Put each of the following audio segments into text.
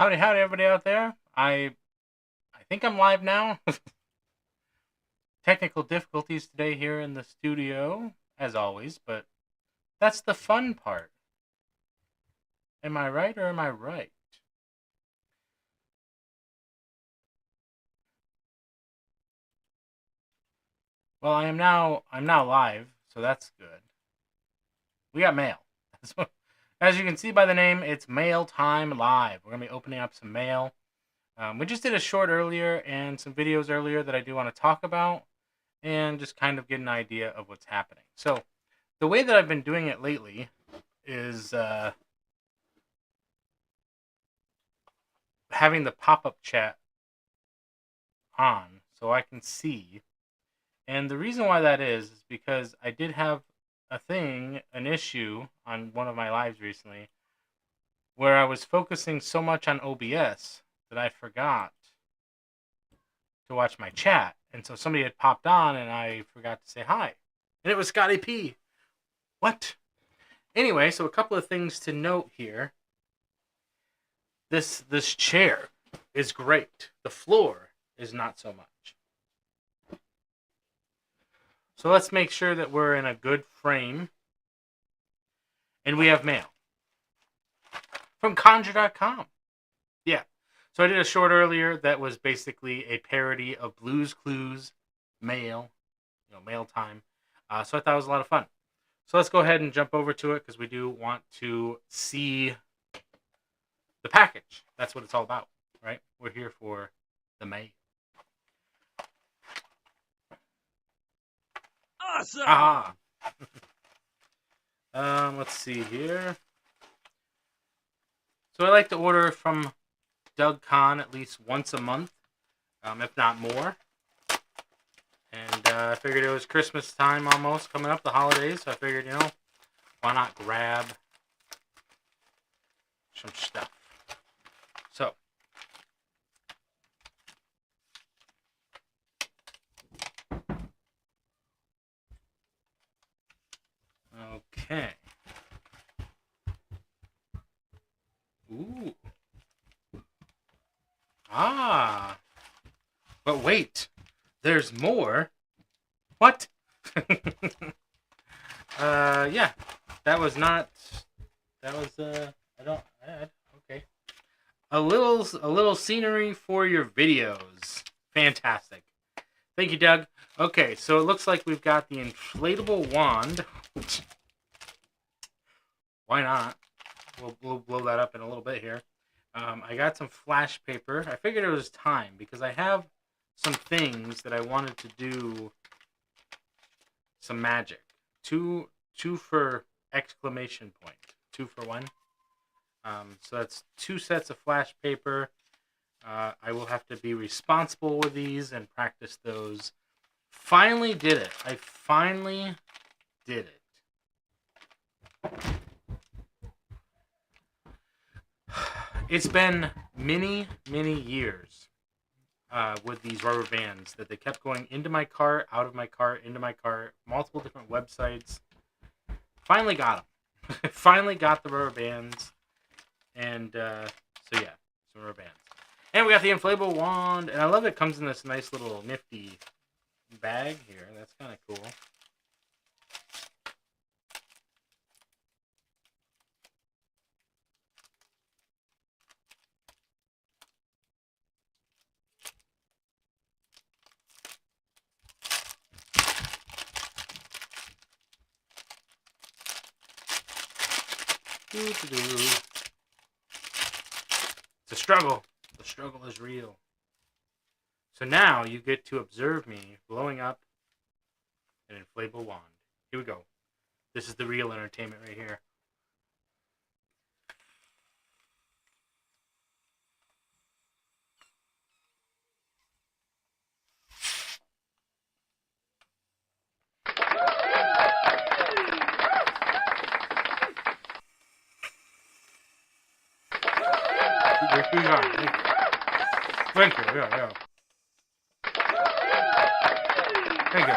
Howdy, howdy, everybody out there. I think I'm live now. Technical difficulties today here in the studio, as always, but that's the fun part. Am I right or am I right? Well, I'm now live, so that's good. We got mail. As you can see by the name, it's Mail Time Live. We're gonna be opening up some mail. We just did a short earlier and some videos earlier that I do want to talk about and just kind of get an idea of what's happening. So, the way that I've been doing it lately is having the pop-up chat on so I can see. And the reason why that is because I did have an issue on one of my lives recently where I was focusing so much on OBS that I forgot to watch my chat. And so somebody had popped on and I forgot to say hi. And it was Scotty P. What? Anyway, so a couple of things to note here. This chair is great. The floor is not so much. So let's make sure that we're in a good frame. And we have mail. From Conjure.com. Yeah. So I did a short earlier that was basically a parody of Blue's Clues mail. Mail time. So I thought it was a lot of fun. So let's go ahead and jump over to it because we do want to see the package. That's what it's all about, right? We're here for the mail. Awesome! Ah. Let's see here. So I like to order from Doug Kahn at least once a month, if not more. And I figured it was Christmas time almost coming up, the holidays. So I figured, why not grab some stuff? So, okay. Ooh. Ah. But wait, there's more. What? Yeah. That was not. That was I don't. Okay. A little scenery for your videos. Fantastic. Thank you, Doug. Okay, so it looks like we've got the inflatable wand. Why not? We'll blow that up in a little bit here. I got some flash paper. I figured it was time because I have some things that I wanted to do some magic. Two for exclamation point. 2 for 1. So that's 2 sets of flash paper. I will have to be responsible with these and practice those. Finally did it. I finally did it. It's been many years with these rubber bands that they kept going into my cart, out of my cart, into my cart, multiple different websites. Finally got them. Finally got the rubber bands. And so yeah, some rubber bands. And we got the inflatable wand. And I love it comes in this nice little nifty bag here. That's kind of cool. It's a struggle. The struggle is real. So now you get to observe me blowing up an inflatable wand. Here we go. This is the real entertainment right here. Thank you. Yeah. Thank you.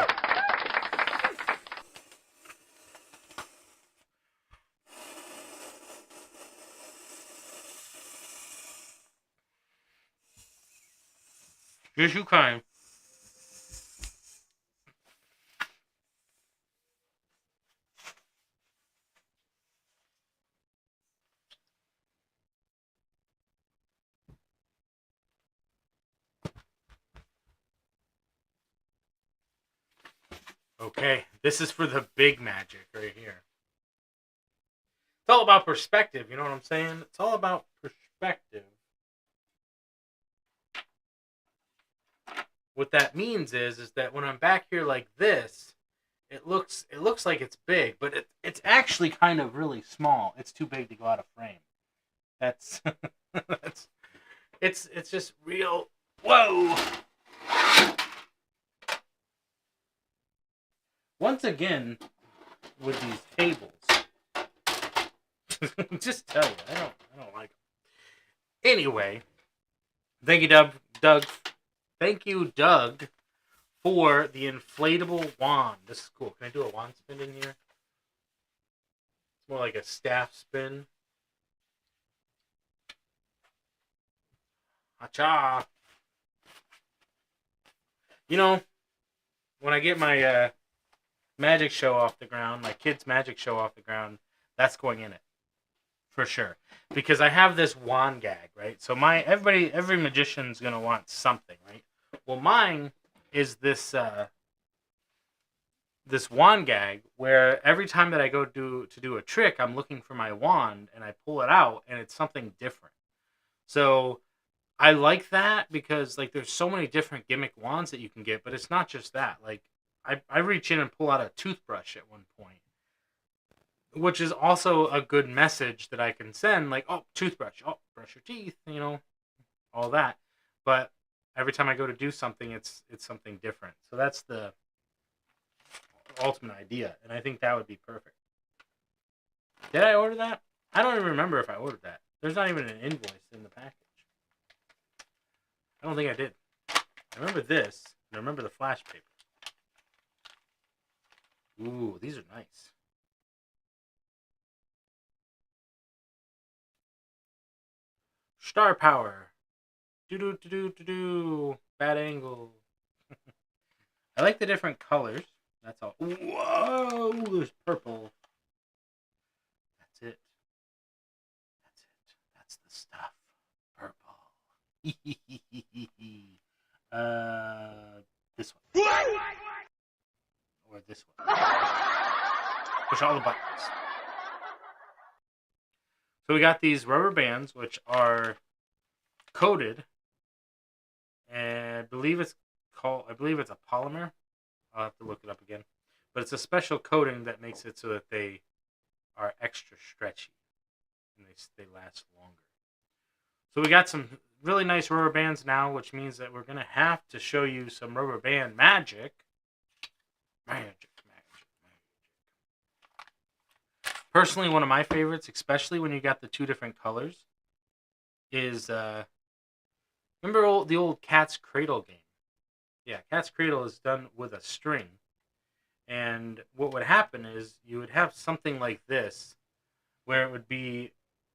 Yes, you can. Okay, this is for the big magic right here. It's all about perspective, you know what I'm saying? It's all about perspective. What that means is that when I'm back here like this, it looks like it's big, but it's actually kind of really small. It's too big to go out of frame. That's that's it's just real. Whoa! Once again, with these tables, just tell you, I don't like them. Anyway, thank you, Doug. Thank you, Doug, for the inflatable wand. This is cool. Can I do a wand spin in here? It's more like a staff spin. Hacha! You know, when I get my magic show off the ground, my kids' magic show off the ground, that's going in it. For sure. Because I have this wand gag, right? So every magician's gonna want something, right? Well, mine is this wand gag where every time that I go to do a trick, I'm looking for my wand and I pull it out and it's something different. So I like that because like there's so many different gimmick wands that you can get, but it's not just that. Like I reach in and pull out a toothbrush at one point, which is also a good message that I can send, like, oh, toothbrush, oh, brush your teeth, all that. But every time I go to do something, it's something different. So that's the ultimate idea, and I think that would be perfect. Did I order that? I don't even remember if I ordered that. There's not even an invoice in the package. I don't think I did. I remember this, and I remember the flash paper. Ooh, these are nice. Star power. Do. Bad angle. I like the different colors. That's all. Whoa, there's purple. That's it. That's it. That's the stuff. Purple. This one. Or this one. Push all the buttons. So we got these rubber bands, which are coated, and I believe it's a polymer. I'll have to look it up again, but it's a special coating that makes it so that they are extra stretchy and they last longer. So we got some really nice rubber bands now, which means that we're gonna have to show you some rubber band magic. Magic. Personally, one of my favorites, especially when you got the two different colors, is remember the old Cat's Cradle game? Yeah, Cat's Cradle is done with a string. And what would happen is you would have something like this, where it would be,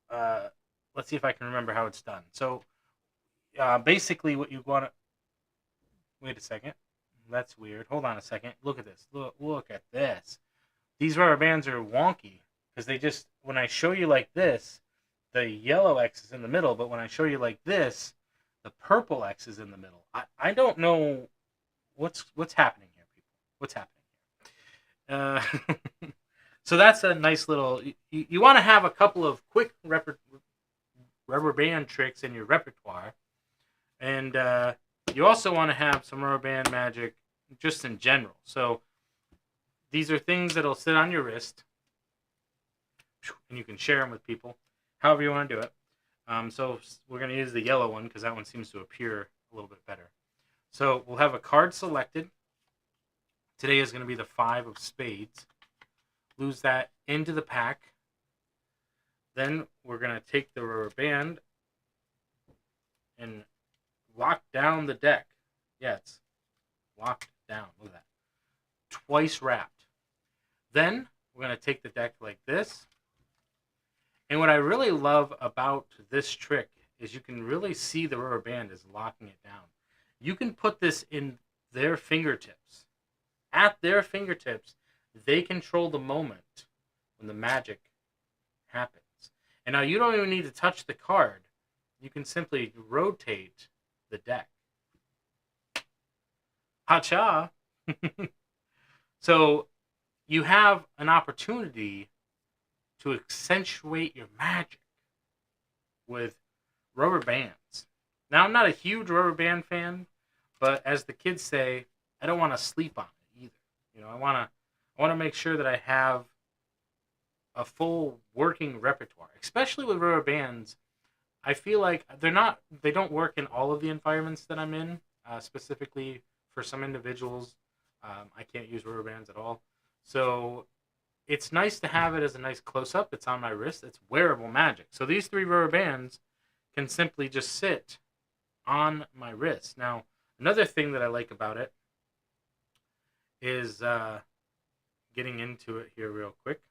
let's see if I can remember how it's done. So basically what you want to, wait a second. That's weird. Hold on a second. Look at this. Look at this. These rubber bands are wonky because they just, when I show you like this, the yellow X is in the middle, but when I show you like this, the purple X is in the middle. I don't know what's happening here, people. What's happening here? So that's a nice little. You want to have a couple of quick rubber band tricks in your repertoire, and you also want to have some rubber band magic just in general. So these are things that'll sit on your wrist, and you can share them with people, however you want to do it. So we're going to use the yellow one because that one seems to appear a little bit better. So we'll have a card selected. Today is going to be the 5 of spades. Lose that into the pack. Then we're going to take the rubber band and lock down the deck. Yeah, it's locked down. Look at that. Twice wrapped. Then we're going to take the deck like this. And what I really love about this trick is you can really see the rubber band is locking it down. You can put this in their fingertips. At their fingertips, they control the moment when the magic happens. And now you don't even need to touch the card. You can simply rotate the deck. Ha-cha! So you have an opportunity to accentuate your magic with rubber bands. Now, I'm not a huge rubber band fan, but as the kids say, I don't want to sleep on it either. You know, I want to make sure that I have a full working repertoire, especially with rubber bands. I feel like they don't work in all of the environments that I'm in. Specifically for some individuals, I can't use rubber bands at all. So it's nice to have it as a nice close up. It's on my wrist. It's wearable magic. So these 3 rubber bands can simply just sit on my wrist. Now, another thing that I like about it is getting into it here real quick.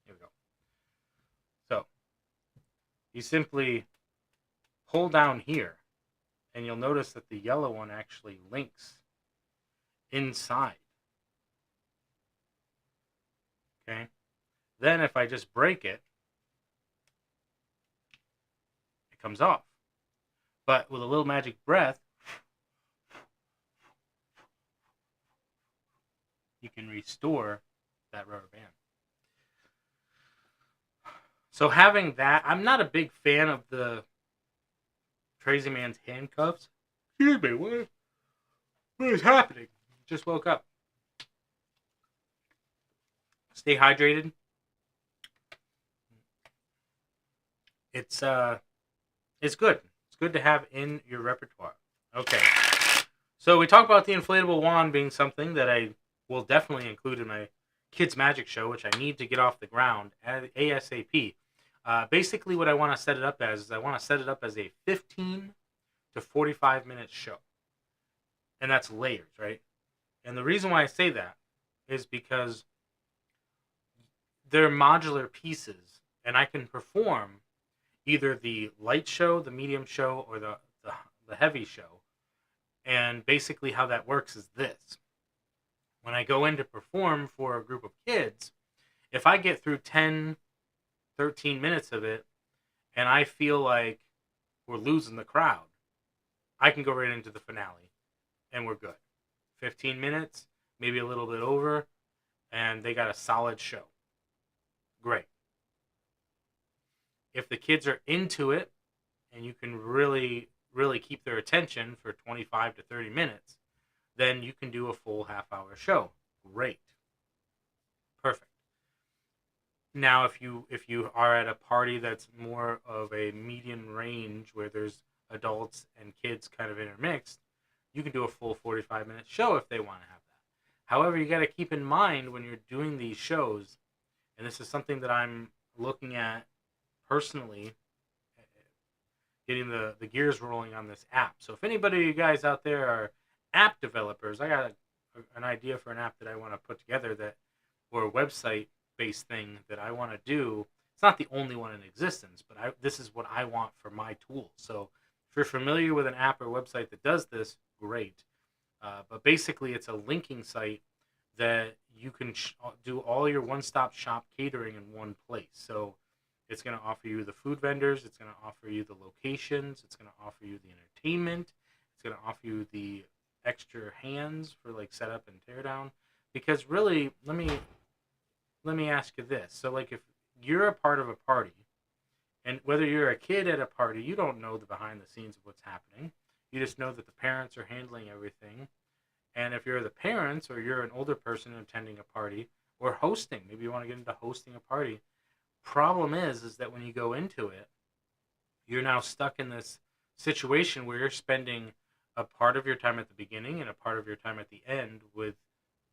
Here we go. So you simply pull down here, and you'll notice that the yellow one actually links inside. Okay? Then if I just break it, it comes off. But with a little magic breath, you can restore that rubber band. So having that, I'm not a big fan of the Crazy Man's handcuffs. Excuse me, what is happening? Just woke up. Stay hydrated. It's good. It's good to have in your repertoire. Okay. So we talked about the inflatable wand being something that I will definitely include in my kids' magic show, which I need to get off the ground ASAP. Basically, what I want to set it up as is I want to set it up as a 15 to 45 minute show. And that's layers, right? And the reason why I say that is because they're modular pieces, and I can perform either the light show, the medium show, or the heavy show. And basically how that works is this. When I go in to perform for a group of kids, if I get through 10, 13 minutes of it, and I feel like we're losing the crowd, I can go right into the finale, and we're good. 15 minutes, maybe a little bit over, and they got a solid show. Great. If the kids are into it, and you can really, really keep their attention for 25 to 30 minutes, then you can do a full half-hour show. Great. Perfect. Now, if you are at a party that's more of a medium range where there's adults and kids kind of intermixed, you can do a full 45-minute show if they want to have that. However, you got to keep in mind when you're doing these shows, and this is something that I'm looking at personally, getting the gears rolling on this app. So if anybody of you guys out there are app developers, I got an idea for an app that I want to put together, that, or a website based thing that I want to do. It's not the only one in existence, but this is what I want for my tool. So if you're familiar with an app or website that does this, great. But basically, it's a linking site that you can do all your one-stop shop catering in one place. So it's going to offer you the food vendors. It's going to offer you the locations. It's going to offer you the entertainment. It's going to offer you the extra hands for like setup and teardown. Because really, let me ask you this. So like if you're a part of a party, and whether you're a kid at a party, you don't know the behind the scenes of what's happening. You just know that the parents are handling everything. And if you're the parents, or you're an older person attending a party or hosting, maybe you want to get into hosting a party. Problem is that when you go into it, you're now stuck in this situation where you're spending a part of your time at the beginning and a part of your time at the end with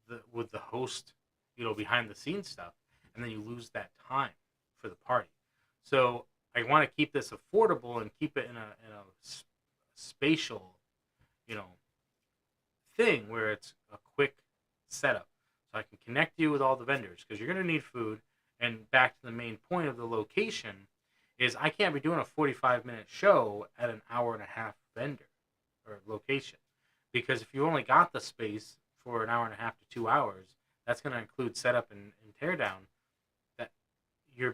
the host, behind the scenes stuff, and then you lose that time for the party. So I want to keep this affordable and keep it in a spatial, thing where it's a quick setup. So I can connect you with all the vendors because you're going to need food. And back to the main point of the location is I can't be doing a 45-minute show at an hour and a half vendor or location. Because if you only got the space for an hour and a half to 2 hours, that's going to include setup and teardown. That you're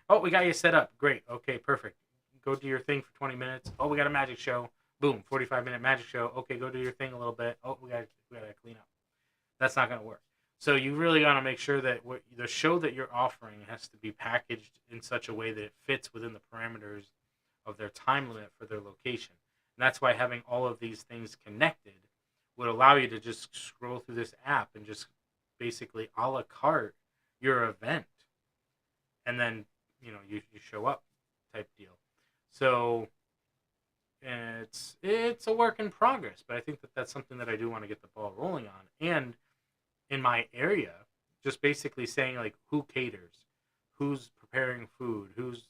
oh, we got you set up. Great. Okay, perfect. Go do your thing for 20 minutes. Oh, we got a magic show. Boom, 45-minute magic show. Okay, go do your thing a little bit. Oh, we got to clean up. That's not going to work. So you really got to make sure that the show that you're offering has to be packaged in such a way that it fits within the parameters of their time limit for their location. And that's why having all of these things connected would allow you to just scroll through this app and just basically a la carte your event. And then, you show up type deal. So it's a work in progress, but I think that that's something that I do want to get the ball rolling on. And in my area, just basically saying like who caters, who's preparing food, who's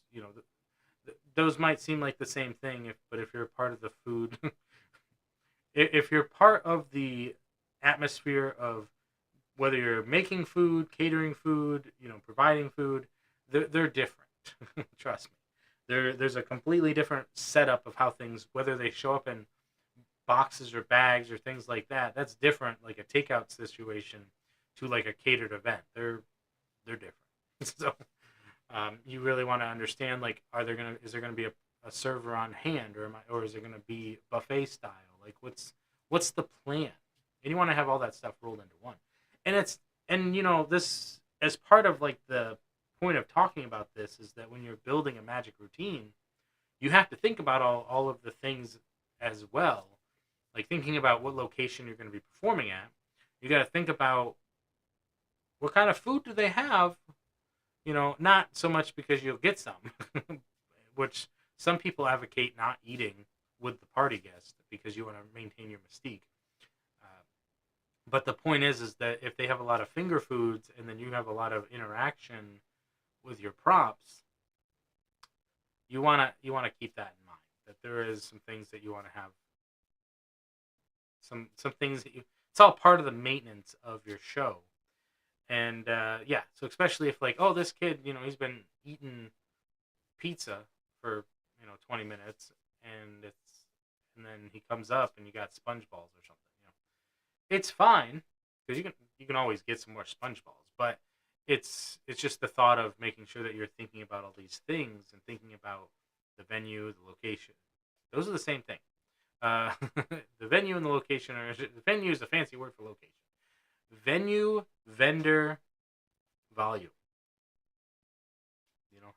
those might seem like the same thing, but if you're a part of the food, if you're part of the atmosphere of whether you're making food, catering food, providing food, they're different. Trust me. There's a completely different setup of how things, whether they show up in boxes or bags or things like that. That's different, like a takeout situation to like a catered event. They're different. So you really want to understand, like, is there gonna be a server on hand, or is it gonna be buffet style? Like, what's the plan? And you want to have all that stuff rolled into one. And this, as part of like the point of talking about this, is that when you're building a magic routine, you have to think about all of the things as well. Like thinking about what location you're going to be performing at. You got to think about what kind of food do they have. Not so much because you'll get some, which some people advocate not eating with the party guest because you want to maintain your mystique. But the point is that if they have a lot of finger foods and then you have a lot of interaction with your props, you want to keep that in mind, that there is some things that you want to have, some things that it's all part of the maintenance of your show. And yeah, so especially if like, oh, this kid, he's been eating pizza for 20 minutes, and then he comes up and you got sponge balls or something. It's fine because you can always get some more sponge balls, but it's just the thought of making sure that you're thinking about all these things and thinking about the venue, the location. Those are the same thing. The venue and the location the venue is a fancy word for location. Venue, vendor, volume.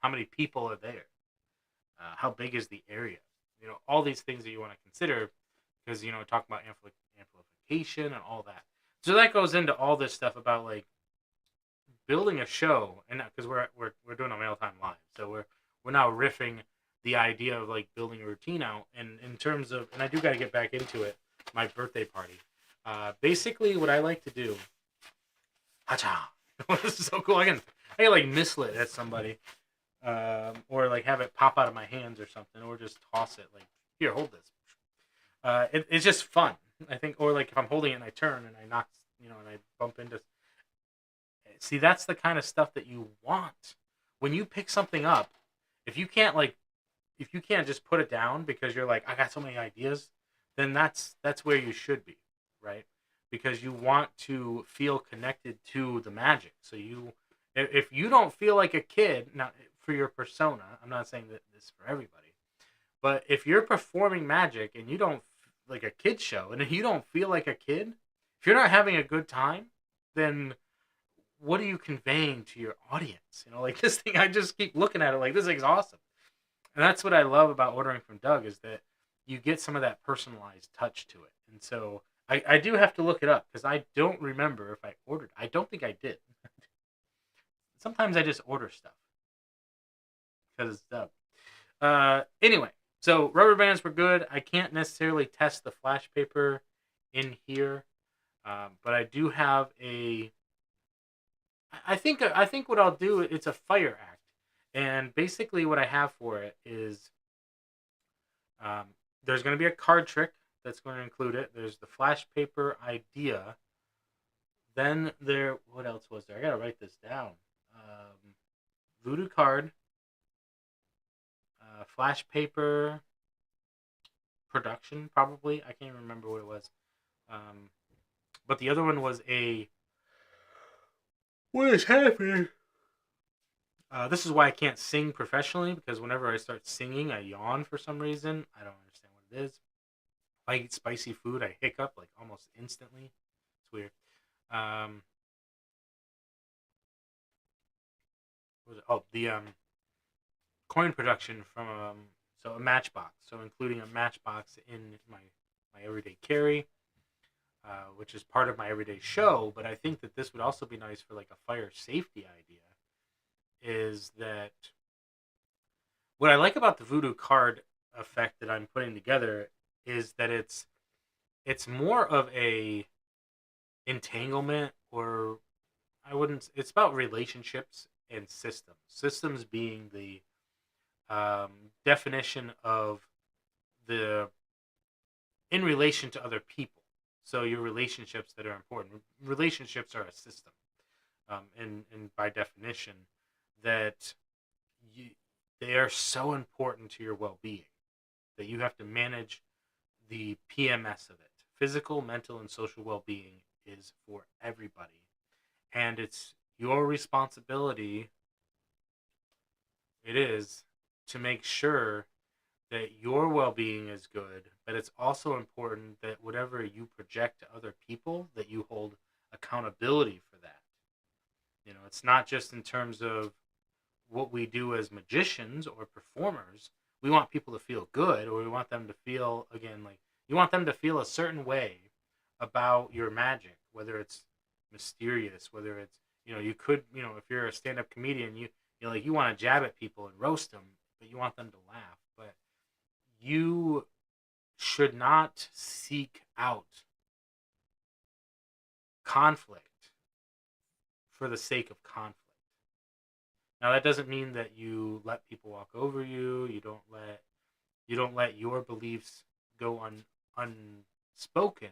How many people are there? How big is the area? All these things that you want to consider because, talk about amplification and all that. So that goes into all this stuff about like building a show, and because we're doing a Mail Time Live, so we're now riffing the idea of like building a routine out, and in terms of, and I do got to get back into it, my birthday party. Basically, what I like to do, hacha, this is so cool. I can like mislet at somebody, or like have it pop out of my hands or something, or just toss it like, here, hold this. It's just fun, I think, or like if I'm holding it and I turn and I knock, and I bump into. See, that's the kind of stuff that you want when you pick something up. If you can't just put it down because you're like, I got so many ideas, then that's where you should be, right? Because you want to feel connected to the magic. So if you don't feel like a kid, now for your persona, I'm not saying that this is for everybody, but if you're performing magic and you don't like a kid show, and if you don't feel like a kid, if you're not having a good time, then what are you conveying to your audience? Like this thing, I just keep looking at it like, this thing's awesome. And that's what I love about ordering from Doug, is that you get some of that personalized touch to it. And so I do have to look it up because I don't remember if I ordered. I don't think I did. Sometimes I just order stuff because it's Doug. Anyway, so rubber bands were good. I can't necessarily test the flash paper in here, but I do have a. I think what I'll do, it's a fire act, and basically what I have for it is, there's going to be a card trick that's going to include it. There's the flash paper idea Then what else was there? I gotta write this down. Voodoo card, flash paper production, probably. I can't remember what it was. Um, but the other one was a. What is happening? This is why I can't sing professionally, because whenever I start singing, I yawn for some reason. I don't understand what it is. If I eat spicy food, I hiccup like almost instantly. It's weird. Um, what was it? Oh, the coin production from so a Matchbox. So including a Matchbox in my everyday carry, which is part of my everyday show. But I think that this would also be nice for like a fire safety idea. Is that what I like about the voodoo card effect that I'm putting together is that it's more of a entanglement, or I wouldn't, it's about relationships and systems. Systems being the definition of the in relation to other people. So your relationships that are important. Relationships are a system, and by definition, that you, they are so important to your well-being that you have to manage the PMS of it. Physical, mental, and social well-being is for everybody, and it's your responsibility. It is to make sure that your well-being is good, but it's also important that whatever you project to other people, that you hold accountability for that. It's not just in terms of what we do as magicians or performers. We want people to feel good, or we want them to feel, again, like you want them to feel a certain way about your magic, whether it's mysterious, whether it's, you could, if you're a stand-up comedian, like you want to jab at people and roast them, but you want them to laugh. But you should not seek out conflict for the sake of conflict. Now that doesn't mean that you let people walk over you. You don't let your beliefs go unspoken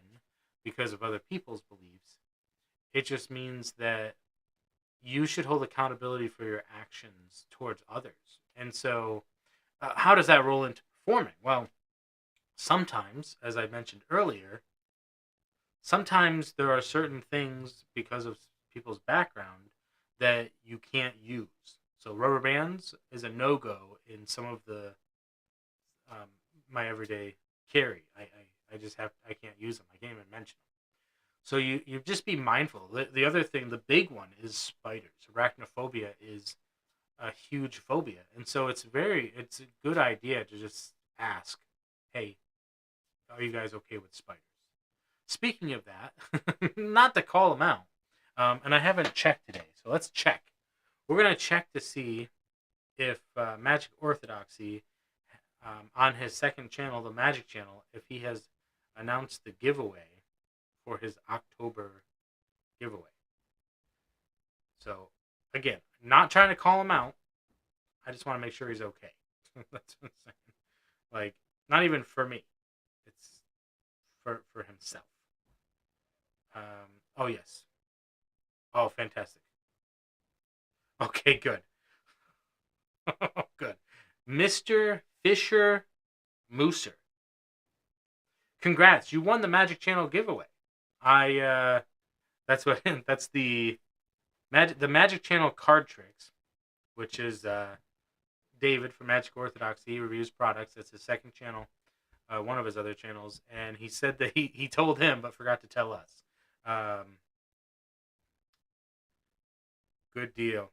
because of other people's beliefs. It just means that you should hold accountability for your actions towards others. And so, how does that roll into performing? Well, sometimes, as I mentioned earlier, sometimes there are certain things because of people's background that you can't use. So rubber bands is a no-go in some of the my everyday carry. I can't use them. I can't even mention them. So you just be mindful. The other thing, the big one, is spiders. Arachnophobia is a huge phobia, and so it's a good idea to just ask, hey, are you guys okay with spiders? Speaking of that, not to call them out, and I haven't checked today, so let's check. We're gonna check to see if Magic Orthodoxy, on his second channel, the Magic Channel, if he has announced the giveaway for his October giveaway. So, again, not trying to call him out. I just want to make sure he's okay. That's what I'm saying. Like, not even for me. It's for himself. Oh, yes. Oh, fantastic. Okay, good. Good. Mr. Fisher Mooser. Congrats, you won the Magic Channel giveaway. That's what that's the Magic Channel card tricks, which is David from Magic Orthodoxy. He reviews products. That's his second channel, one of his other channels, and he said that he told him but forgot to tell us. Good deal.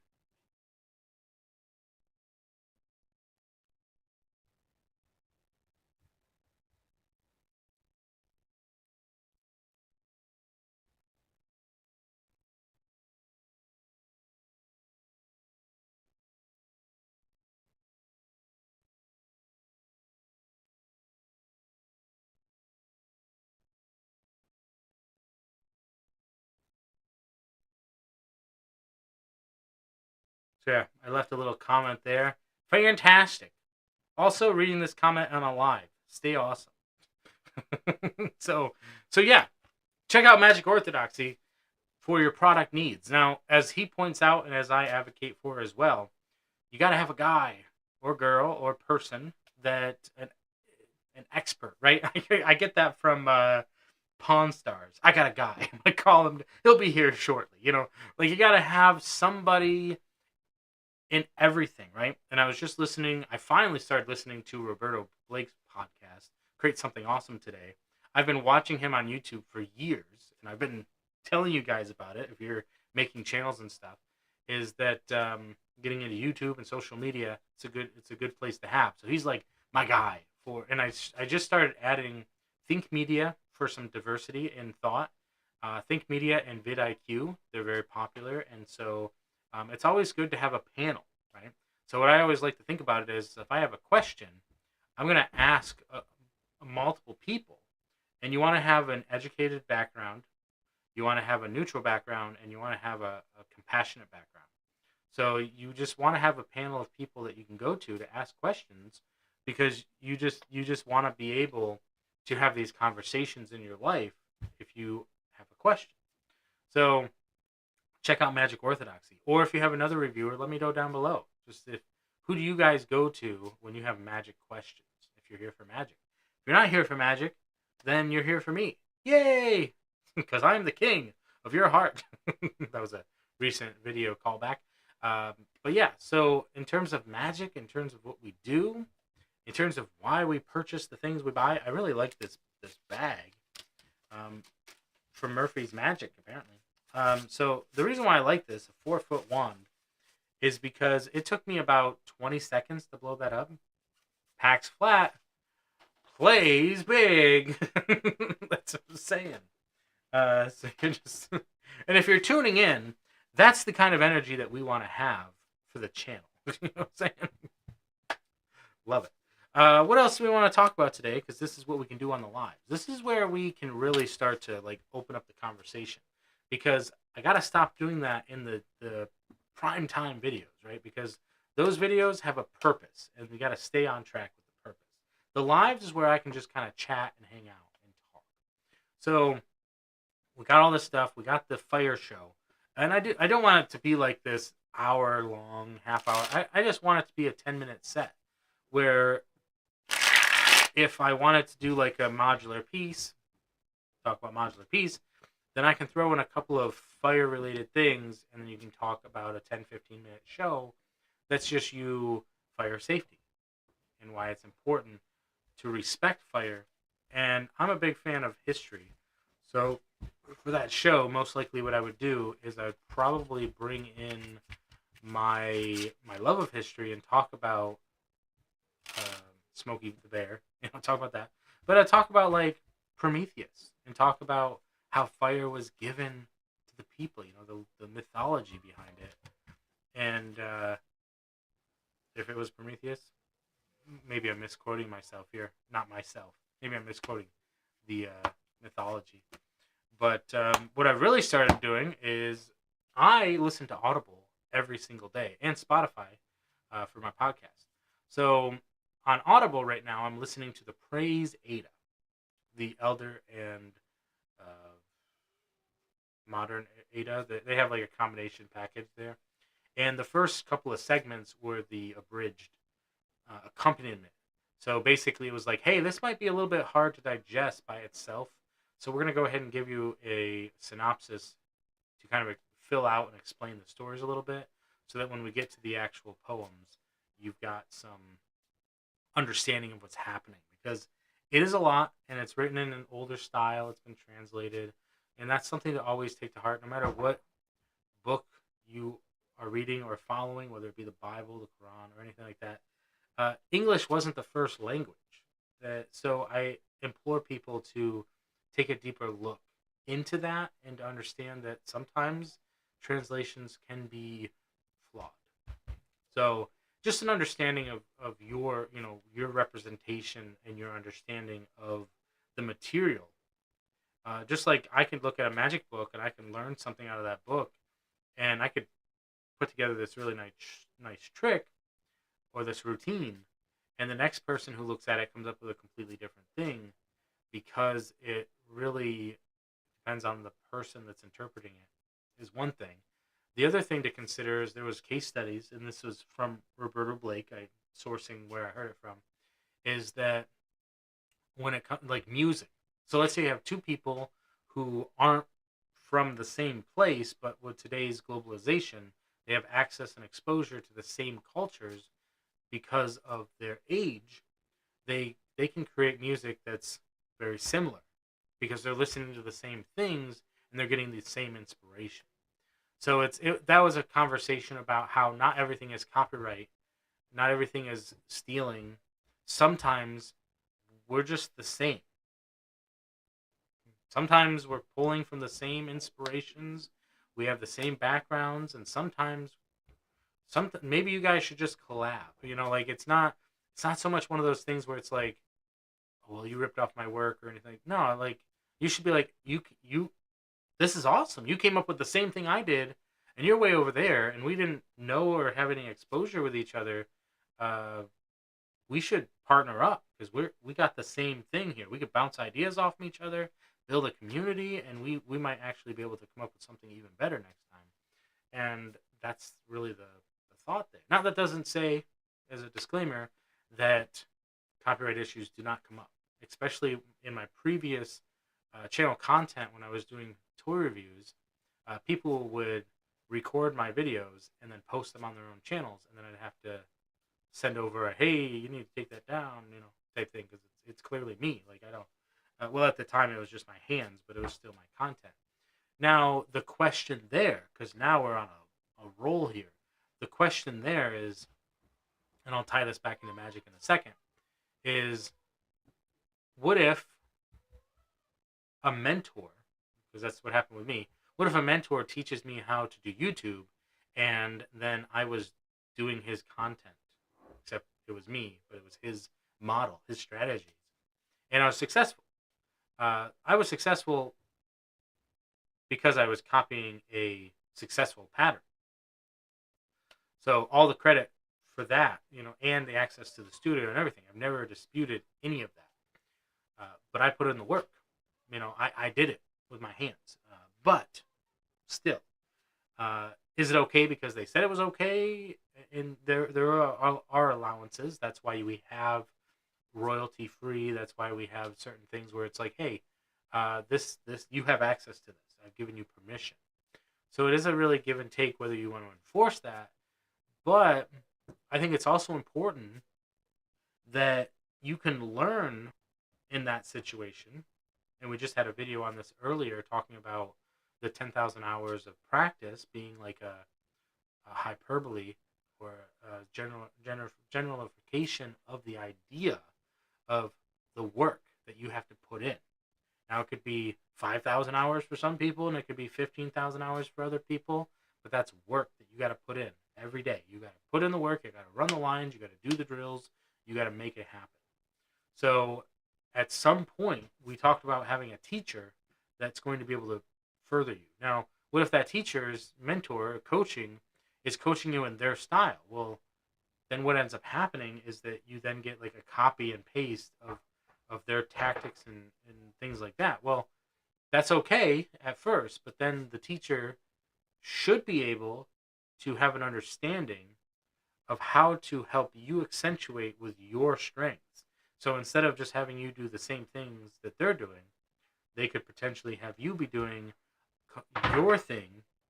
So yeah, I left a little comment there. Fantastic. Also reading this comment on a live. Stay awesome. so so yeah, check out Magic Orthodoxy. for your product needs. Now, as he points out, and as I advocate for as well, you got to have a guy or girl or person that an expert, right? I get that from Pawn Stars. I got a guy. I call him. He'll be here shortly. Like you got to have somebody in everything, right? And I was just listening. I finally started listening to Roberto Blake's podcast, Create Something Awesome Today. I've been watching him on YouTube for years, and I've been telling you guys about it. If you're making channels and stuff, is that getting into YouTube and social media? It's a good place to have. So he's like my guy for, and I just started adding Think Media for some diversity in thought. Think Media and vidIQ, they're very popular, and so it's always good to have a panel, right? So what I always like to think about it is if I have a question, I'm going to ask multiple people, and you want to have an educated background, you want to have a neutral background, and you want to have a compassionate background. So you just want to have a panel of people that you can go to ask questions, because you just want to be able to have these conversations in your life if you have a question. So check out Magic Orthodoxy. Or if you have another reviewer, let me know down below. Who do you guys go to when you have magic questions? If you're here for magic. If you're not here for magic, then you're here for me. Yay! Because I'm the king of your heart. That was a recent video callback. But yeah, so in terms of magic, in terms of what we do, in terms of why we purchase the things we buy, I really like this bag from Murphy's Magic, apparently. So the reason why I like this, a 4-foot wand, is because it took me about 20 seconds to blow that up. Packs flat, plays big. That's what I'm saying. So you're just, and if you're tuning in, that's the kind of energy that we want to have for the channel. You know what I'm saying? Love it. What else do we want to talk about today? Because this is what we can do on the live. This is where we can really start to open up the conversation. Because I got to stop doing that in the prime time videos, right? Because those videos have a purpose, and we got to stay on track with the purpose. The lives is where I can just kind of chat and hang out and talk. So we got all this stuff. We got the fire show. And I don't want it to be like this hour-long, half-hour. I just want it to be a 10-minute set where if I wanted to do like a modular piece, talk about modular piece, then I can throw in a couple of fire-related things, and then you can talk about a 10, 15-minute show that's just you fire safety and why it's important to respect fire. And I'm a big fan of history. So for that show, most likely what I would do is I'd probably bring in my love of history and talk about Smokey the Bear. Talk about that. But I'd talk about like Prometheus and talk about how fire was given to the people, the mythology behind it. And if it was Prometheus, maybe I'm misquoting myself here. Not myself. Maybe I'm misquoting the mythology. But what I've really started doing is I listen to Audible every single day and Spotify for my podcast. So on Audible right now, I'm listening to the Praise Ada, the Elder and Modern Ada. They have like a combination package there. And the first couple of segments were the abridged accompaniment. So basically it was like, hey, this might be a little bit hard to digest by itself. So we're going to go ahead and give you a synopsis to kind of fill out and explain the stories a little bit so that when we get to the actual poems, you've got some understanding of what's happening. Because it is a lot, and it's written in an older style. It's been translated. And that's something to always take to heart, no matter what book you are reading or following, whether it be the Bible, the Quran, or anything like that. English wasn't the first language. So I implore people to take a deeper look into that and to understand that sometimes translations can be flawed. So just an understanding of your representation and your understanding of the material. Just like I could look at a magic book and I can learn something out of that book, and I could put together this really nice trick or this routine, and the next person who looks at it comes up with a completely different thing, because it really depends on the person that's interpreting it is one thing. The other thing to consider is there was case studies, and this was from Roberta Blake. I sourcing where I heard it from, is that when it comes like music. So let's say you have two people who aren't from the same place, but with today's globalization, they have access and exposure to the same cultures because of their age. They can create music that's very similar because they're listening to the same things and they're getting the same inspiration. So that was a conversation about how not everything is copyright, not everything is stealing. Sometimes we're just the same. Sometimes we're pulling from the same inspirations. We have the same backgrounds, and sometimes something maybe you guys should just collab. Like it's not so much one of those things where it's like, oh, well, you ripped off my work or anything. No, like you should be like you this is awesome. You came up with the same thing I did, and you're way over there, and we didn't know or have any exposure with each other. Uh, we should partner up because we got the same thing here. We could bounce ideas off from each other, build a community, and we might actually be able to come up with something even better next time. And that's really the thought there. Now that doesn't say, as a disclaimer, that copyright issues do not come up, especially in my previous channel content when I was doing toy reviews. People would record my videos and then post them on their own channels, and then I'd have to send over a, hey, you need to take that down, type thing, because it's clearly me. Like I don't. Well, at the time it was just my hands, but it was still my content. Now the question there, because now we're on a roll here. The question there is, and I'll tie this back into magic in a second, is what if a mentor, because that's what happened with me, what if a mentor teaches me how to do YouTube and then I was doing his content, except it was me, but it was his model, his strategies, and I was successful. I was successful because I was copying a successful pattern. So all the credit for that, and the access to the studio and everything. I've never disputed any of that. But I put in the work. I did it with my hands. But still, is it okay because they said it was okay? And there are allowances. That's why we have royalty free. That's why we have certain things where it's like, hey, this you have access to this. I've given you permission. So it is a really give and take whether you want to enforce that. But I think it's also important that you can learn in that situation. And we just had a video on this earlier talking about the 10,000 hours of practice being like a hyperbole or a generalification of the idea of the work that you have to put in. Now, it could be 5,000 hours for some people, and it could be 15,000 hours for other people, but that's work that you got to put in every day. You got to put in the work, you got to run the lines, you got to do the drills, you got to make it happen. So at some point, we talked about having a teacher that's going to be able to further you. Now, what if that teacher's mentor, coaching, is coaching you in their style? Well, then what ends up happening is that you then get like a copy and paste of their tactics and things like that. Well, that's okay at first, but then the teacher should be able to have an understanding of how to help you accentuate with your strengths. So instead of just having you do the same things that they're doing, they could potentially have you be doing your thing